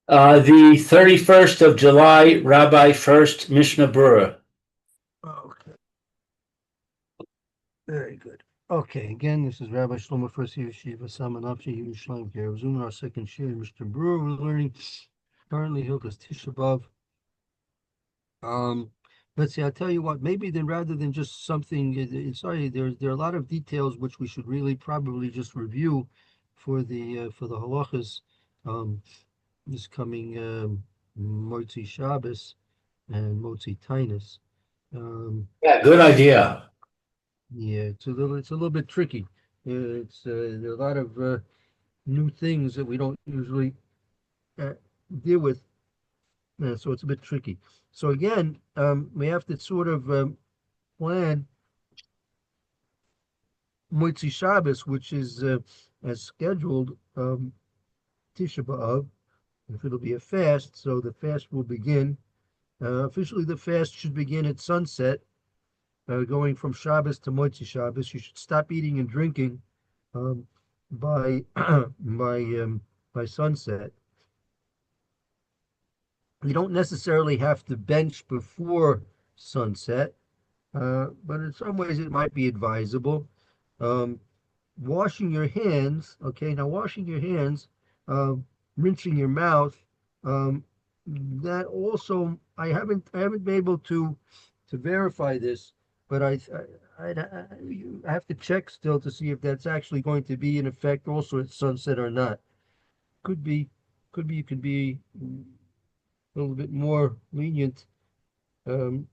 The 31st of July, Rabbi Furst, Mishna Berura. Okay, very good. Okay, again, this is Rabbi Shlomo Furst Yeshiva Samanapshi Yerushalayim Yeruzalim. Our second share, Mr. Brewer. We're learning currently Hilchos Tisha B'Av. Um, let's see. I'll tell you what. Maybe then, rather than just something, sorry, there are a lot of details which we should really probably just review for the halachas. Um, this coming Motzi Shabbos and Motzi Tainus. Um, Yeah, good idea. Yeah, it's a little bit tricky. There are a lot of new things that we don't usually uh, deal with, so it's a bit tricky. So again, we have to sort of plan Moitzi Shabbos, which is as scheduled Tisha B'av. If it'll be a fast, so the fast will begin. Officially, the fast should begin at sunset, going from Shabbos to Moitzi Shabbos. You should stop eating and drinking um, by by sunset. You don't necessarily have to bench before sunset, but in some ways it might be advisable. Um, Washing your hands, okay, now washing your hands, uh, rinsing your mouth, um, that also I haven't been able to verify this, but I have to check still to see if that's actually going to be in effect also at sunset or not. Could be, you could be a little bit more lenient. Um,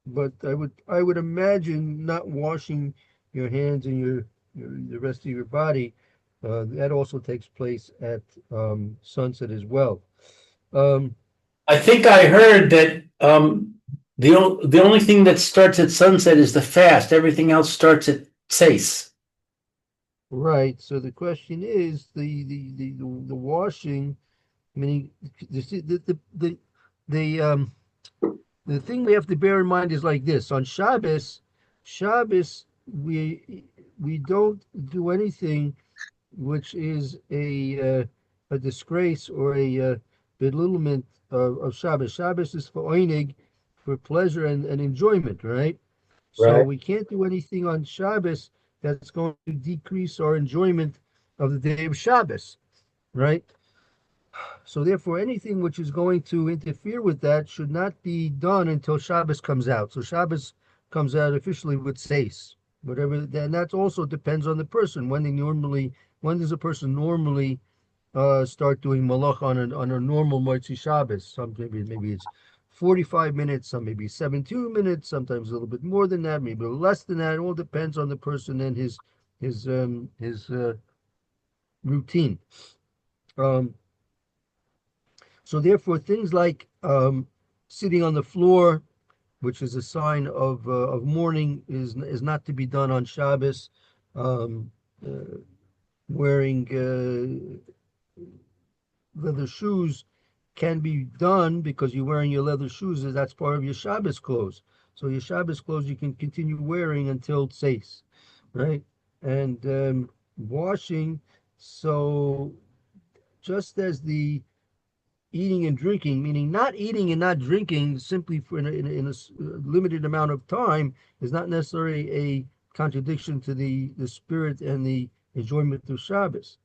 but I would imagine not washing your hands and the rest of your body. That also takes place at sunset as well. Um, I think I heard that the only thing that starts at sunset is the fast. Everything else starts at seis. right. So the question is the washing. Meaning the the thing we have to bear in mind is like this: on Shabbos we don't do anything which is a disgrace or a belittlement of Shabbos. Shabbos is for oinig, for pleasure and enjoyment, right? So Right. we can't do anything on Shabbos that's going to decrease our enjoyment of the day of Shabbos, right? So therefore, anything which is going to interfere with that should not be done until Shabbos comes out. So Shabbos comes out officially with Seis. Whatever, then that also depends on the person. When does a person normally start doing malach on a normal Moitzi Shabbos? Some maybe it's 45 minutes, some maybe 72 minutes, sometimes a little bit more than that, maybe a little less than that. It all depends on the person and his routine. Um, So therefore, things like sitting on the floor, which is a sign of mourning, is not to be done on Shabbos. Um, uh, Wearing leather shoes can be done because you're wearing your leather shoes, and that's part of your Shabbos clothes. So your Shabbos clothes you can continue wearing until Tzeis, right? And washing, so just as the eating and drinking, meaning not eating and not drinking simply for in limited amount of time, is not necessarily a contradiction to the spirit and the enjoyment of Shabbos.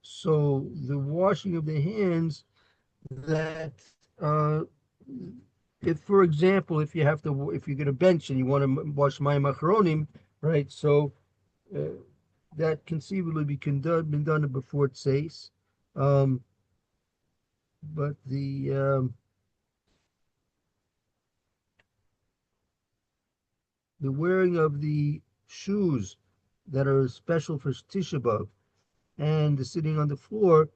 So the washing of the hands, that uh, if, for example, if you're going to bench and you want to wash my macaronim, right? So uh, that conceivably been done before it says. Um, but the wearing of the shoes that are special for Tisha B'Av and the sitting on the floor.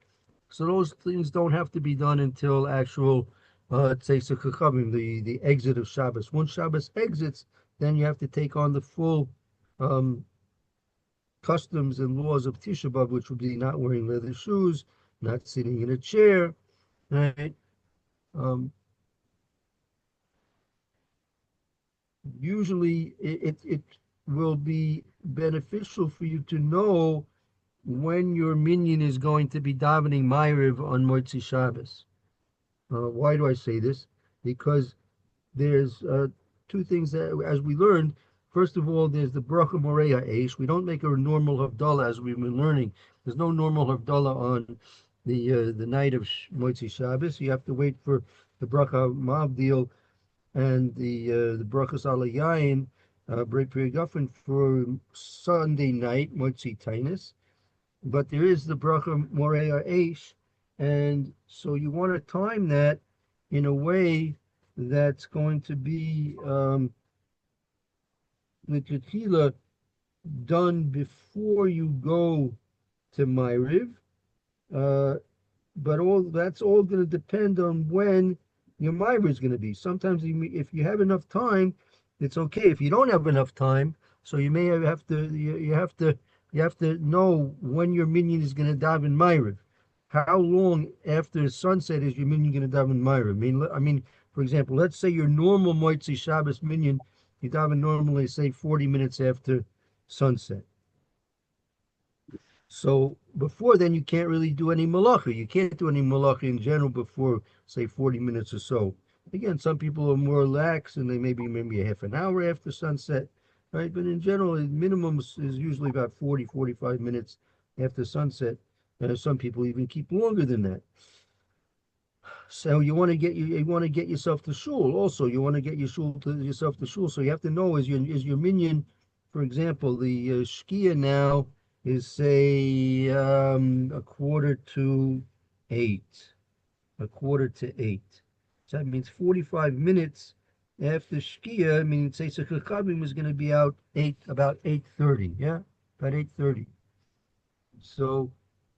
So those things don't have to be done until actual Tzeis Chachamim, the exit of Shabbos. Once Shabbos exits, then you have to take on the full um, customs and laws of Tisha B'Av, which would be not wearing leather shoes, not sitting in a chair, right? Um, Usually, it will be beneficial for you to know when your minyan is going to be davening Ma'ariv on Motzei Shabbos. Why do I say this? Because there's two things that, as we learned, first of all, there's the bracha moreya eish. We don't make a normal havdalah as we've been learning. There's no normal havdalah on the night of Motzei Shabbos. You have to wait for the bracha mavdil and the brachas ala yain, Brei Pri for Sunday night Motzei Tainus. But there is the bracha moreya eish, and so you want to time that in a way that's going to be the tequila done before you go to Ma'ariv. Uh, but all that's all going to depend on when your Ma'ariv is going to be. Sometimes if you have enough time, it's okay. If you don't have enough time, so you may have to you have to know when your minyan is going to daven Ma'ariv. How long after sunset is your minyan going to daven Ma'ariv? I mean, for example, let's say your normal Motzei Shabbos minyan, you daven normally say 40 minutes after sunset. So before then, you can't really do any malacha. You can't do any malacha in general before, say, 40 minutes or so. Again, some people are more lax and they maybe a half an hour after sunset, right? But in general, the minimum is usually about 40, 45 minutes after sunset. Some people even keep longer than that. So you want to get yourself to shul. Also, you want to get yourself to shul. So you have to know is your minyan, for example, the shkia now is say a quarter to eight, a quarter to eight. So that means 45 minutes after shkia. I mean, say Chachamim is going to be out about 8:30. Yeah, about 8:30. So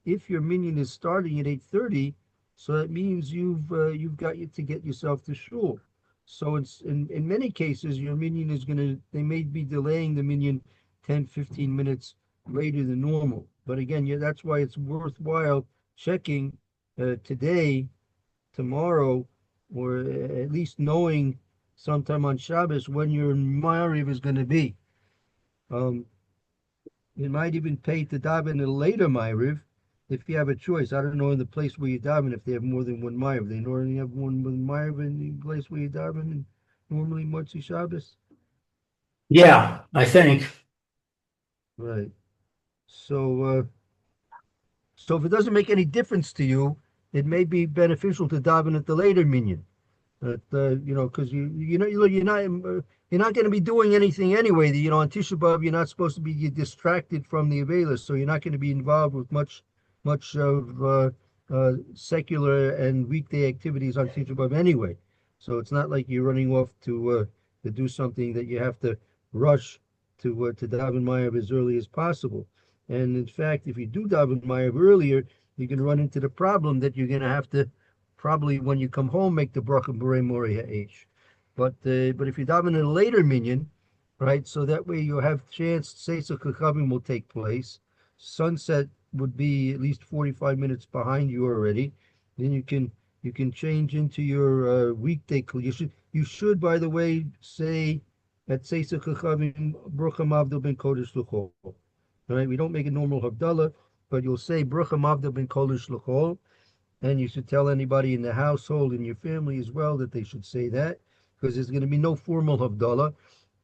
if your minyan is starting at 8:30, so that means you've got to get yourself to shul. So it's in many cases your minyan is gonna they may be delaying the minyan 10, 15 minutes later than normal. But again, yeah, that's why it's worthwhile checking today, tomorrow, or at least knowing sometime on Shabbos when your Ma'ariv is going to be. Um, it might even pay to daven a later Ma'ariv if you have a choice. I don't know in the place where you daven if they have more than one Ma'ariv. They normally have one Ma'ariv in the place where you daven, and normally Motzei Shabbos. Yeah, I think. Right. So if it doesn't make any difference to you, it may be beneficial to daven at the later minyan. But because you're not going to be doing anything anyway. On Tisha B'av, you're not supposed to be distracted from the Avelis, so you're not going to be involved with much of secular and weekday activities on Tisha B'av anyway. So it's not like you're running off to do something that you have to rush to daven Mayav as early as possible. And in fact, if you do daven Mayav earlier, you're going to run into the problem that you're going to have to probably when you come home make the bracha b'rei moreh ha'esh. But if you daven in a later minyan, right? So that way you have chance. Seisa Kachavim will take place. Sunset would be at least 45 minutes behind you already. Then you can change into your weekday. You should by the way say at Seisa Kachavim Brucha Mavdil ben Kodesh L'chol. All right, we don't make a normal Havdalah, but you'll say Brucha Mavdil ben Kodesh L'chol. And you should tell anybody in the household and your family as well that they should say that, because there's going to be no formal Havdalah,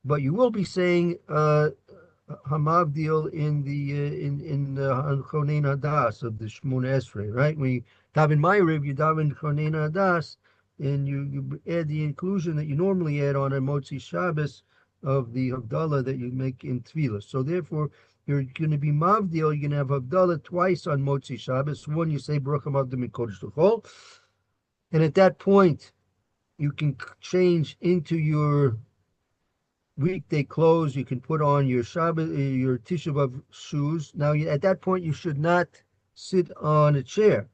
but you will be saying Hamavdil in the Chonein Hadas of the Shmona Esrei, right? When you daven Ma'ariv, you daven Chonein Hadas, and you add the inclusion that you normally add on a Motzei Shabbos of the Havdalah that you make in Tefillah. So therefore, you're going to be Mavdil, you're going to have Havdalah twice on Motzei Shabbos. One, you say Baruch Hamavdil min Kodesh L'chol, and at that point, you can change into your weekday clothes. You can put on your Shabbos, your Tisha B'av shoes. Now, at that point, you should not sit on a chair,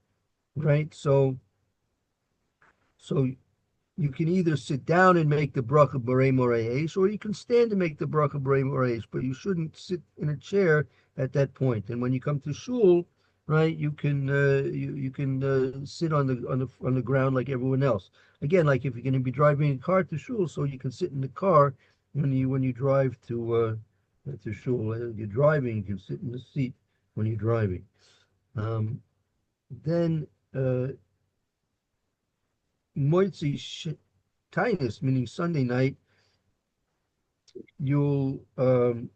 right? So you can either sit down and make the bracha b'rei moreh, or you can stand and make the bracha b'rei moreh, but you shouldn't sit in a chair at that point. And when you come to shul, right, you can sit on the ground like everyone else. Again, like if you're going to be driving a car to shul, so you can sit in the car when you drive to shul. You're driving, you can sit in the seat when you're driving. Um, then Moitzi Tainus, meaning Sunday night, you'll daven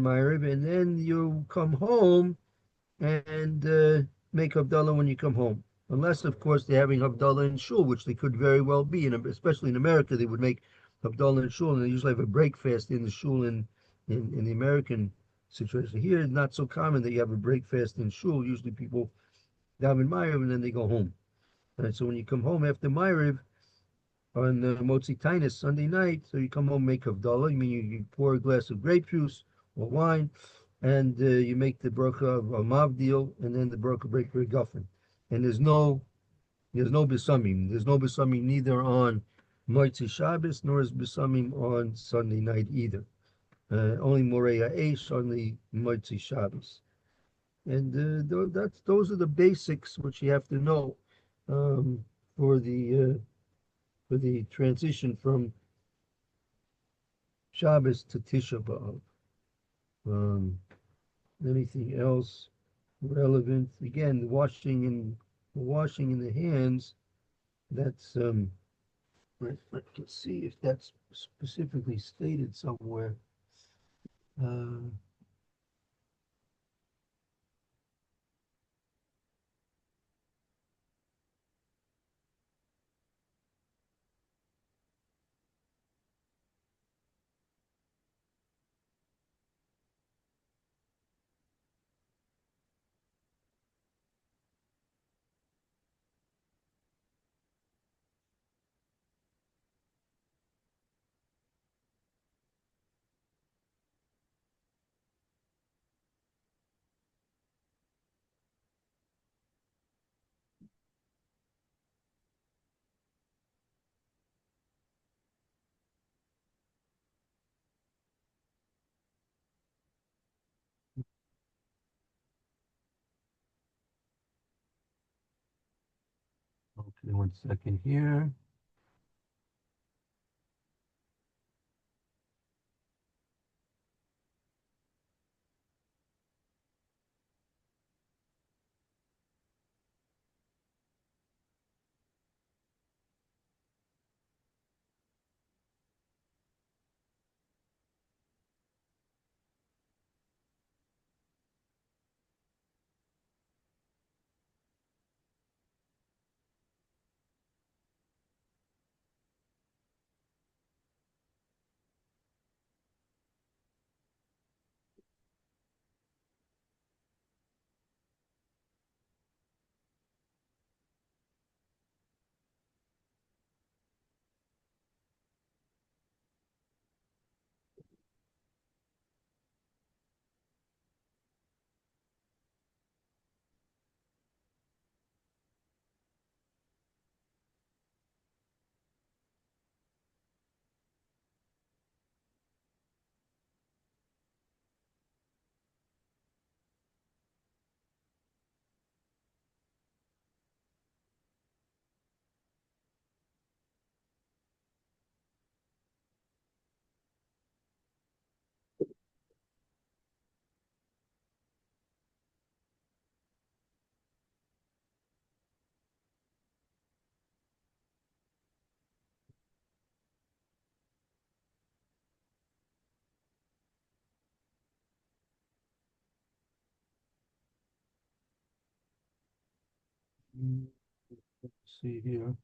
Ma'ariv, and then you come home and make Havdalah when you come home. Unless, of course, they're having Havdalah in shul, which they could very well be, and especially in America, they would make Havdalah in shul, and they usually have a break fast in the shul in the American situation. Here, it's not so common that you have a break fast in shul. Usually, people daven Ma'ariv and then they go home. And so when you come home after Ma'ariv on Motzi Tainus Sunday night, so you come home, make Havdalah. You pour a glass of grape juice or wine, and you make the bracha of Mavdil, and then the bracha break for Guffin. And there's no besamim. There's no besamim neither on Moitzi Shabbos nor is besamim on Sunday night either. Only Moreya Eish on the Moitzi Shabbos. And those are the basics which you have to know um, for the transition from Shabbos to Tisha B'av. Um, Anything else relevant? Again, washing in the hands. That's I can see if that's specifically stated somewhere. Uh, okay, 1 second here. Let's see here.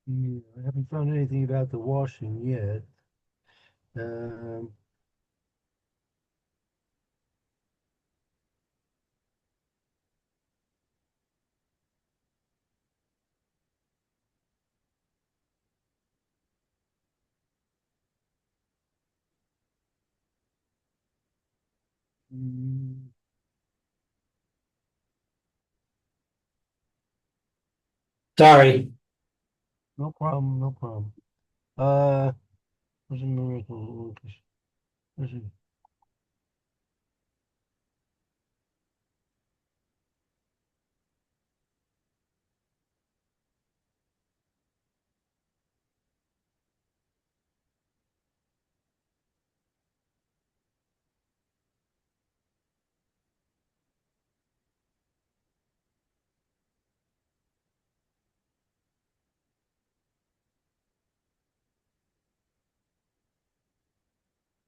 Yeah, I haven't found anything about the washing yet. Um, mm, Sorry. no problem, no problem. Uh, where's the miracle? Where's it?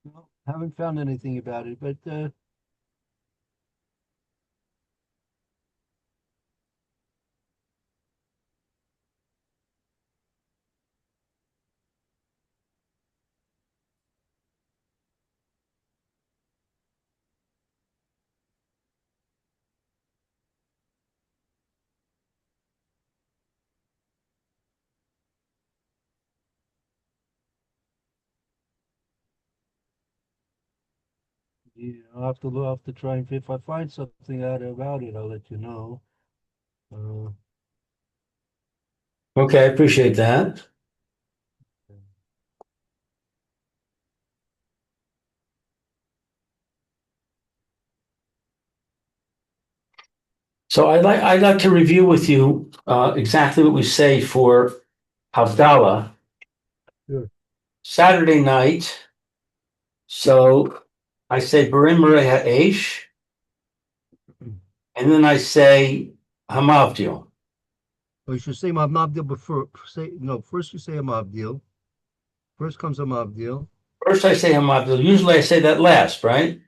No, haven't found anything about it, but yeah, I'll have to try and if I find something out about it, I'll let you know. Uh, Okay, I appreciate that. So I'd like to review with you exactly what we say for Havdalah sure. Saturday night. So I say Barim Ha'esh, and then I say Hamavdil. Oh, you should say Mabdil before. Say no. First, you say a Mabdil. First comes a Mabdil. First I say Hamavdil. Usually I say that last, right?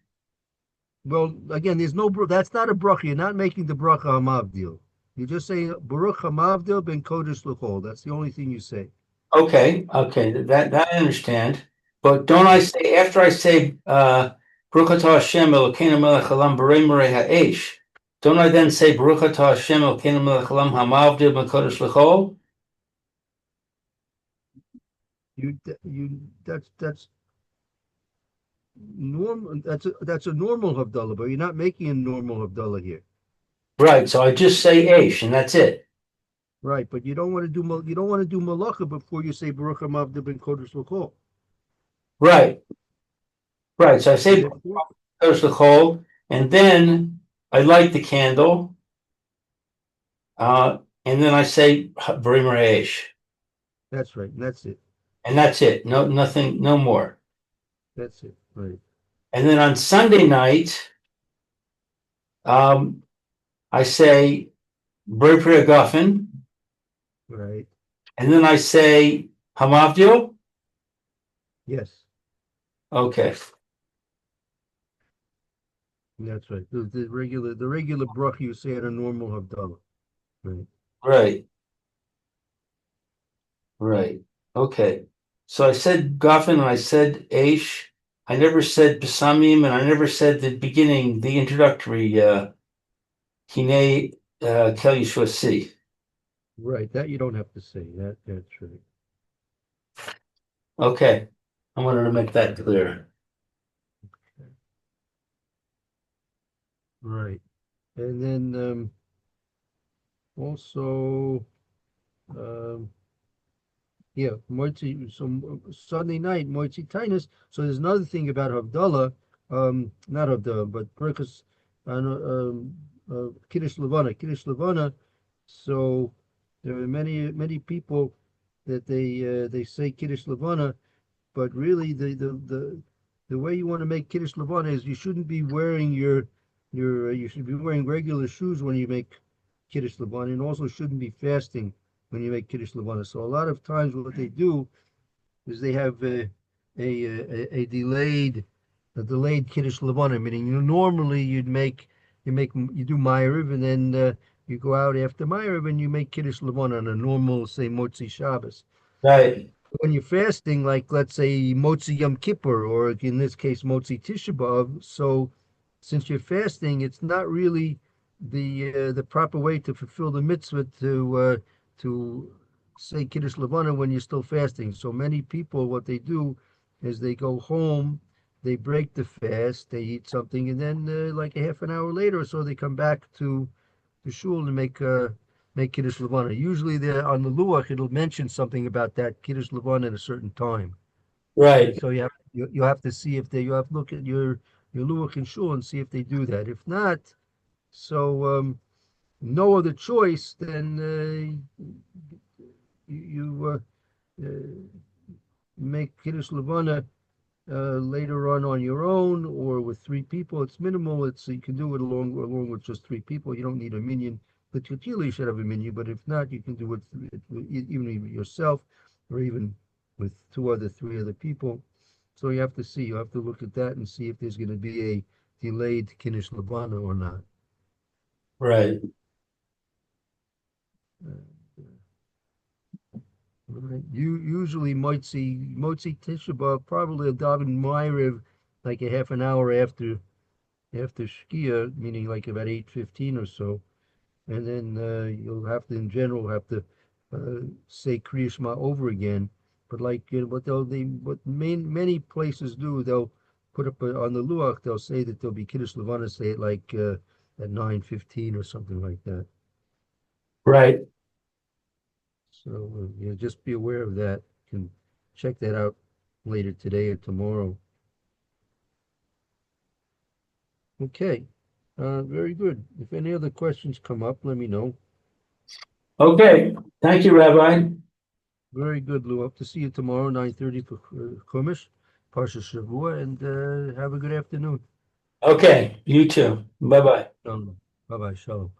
Well, again, there's no. That's not a bracha. You're not making the bracha a Mabdil. You're just saying Baruch Hamavdil ben Kodesh L'chol. That's the only thing you say. Okay, that I understand. But don't I say after I say Baruch atah Hashem Elokeinu melech haolam borei moreh ha'esh, don't I then say Baruch atah Hashem Elokeinu melech haolam hamavdil ben kodesh l'chol? That's normal. That's a normal Havdalah, but you're not making a normal Havdalah here. Right, so I just say Aish and that's it. Right, but you don't want to do malacha before you say Baruch Hamavdil ben Kodesh L'chol. Right, right. So I So say Baruch therefore, kodesh l'chol, and then I light the candle, and then I say borei moreh ha'esh, that's right. And that's it. and that's it. No, nothing, no more. That's it. Right. And then on Sunday night, um, I say Bray Priya Guffin, Right. and then I say Hamavdil. Yes. Okay, That's right. The regular bracha you say at a normal Havdalah. Right. right, right. Okay. So I said Guffin and I said Aish. I never said Besamim and I never said the beginning, the introductory Hine Kel Yeshua Si. Right. That you don't have to say. That's right. Okay. I wanted to make that clear. Right. And then also yeah, Moitzi. So Sunday night, Moitzi Tainus. So there's another thing about Havdalah, not Havdalah, but Berkas, Kiddush Levana, Kiddush Levana. So there are many people that they say Kiddush Levana, but really the way you want to make Kiddush Levana is you shouldn't be wearing your you should be wearing regular shoes when you make Kiddush Levana, and also shouldn't be fasting when you make Kiddush Levana. So a lot of times what they do is they have a delayed Kiddush Levana, meaning normally you do Ma'ariv and then you go out after Ma'ariv and you make Kiddush Levon on a normal, say, Motzi Shabbos. Right. When you're fasting, like let's say Motzi Yom Kippur, or in this case Motzi Tisha B'Av, so since you're fasting, it's not really the proper way to fulfill the mitzvah to say Kiddush Levana when you're still fasting. So many people, what they do is they go home, they break the fast, they eat something, and then like a half an hour later or so, they come back to the shul and make Kiddush Levana. Usually there on the Luach, it'll mention something about that Kiddush Levana at a certain time. Right. So you have to see if they you have to look at your Luach and shul and see if they do that. If not, so no other choice, then you make Kiddush Levana later on your own or with three people. It's minimal. It's you can do it along with just three people. You don't need a minion. But you should have a minion. But if not, you can do it even yourself or even with three other people. So you have to see. You have to look at that and see if there's going to be a delayed Kiddush Levana or not. Right. Right. You usually Motzi Tisha B'Av probably a daven Ma'ariv like a half an hour after Shkia, meaning like about 8:15 or so, and then you'll have to in general have to say Kriya Shema over again. But like what many places do, they'll put up on the luach. They'll say that there'll be Kiddush Levana, say it like at 9:15 or something like that. Right. So just be aware of that. You can check that out later today or tomorrow. Okay, very good. If any other questions come up, let me know. Okay. Thank you, Rabbi. Very good, Lou. Hope to see you tomorrow, 9:30 for Chumash, Parsha Shavua, and have a good afternoon. Okay. You too. Bye-bye. Bye bye. Shalom.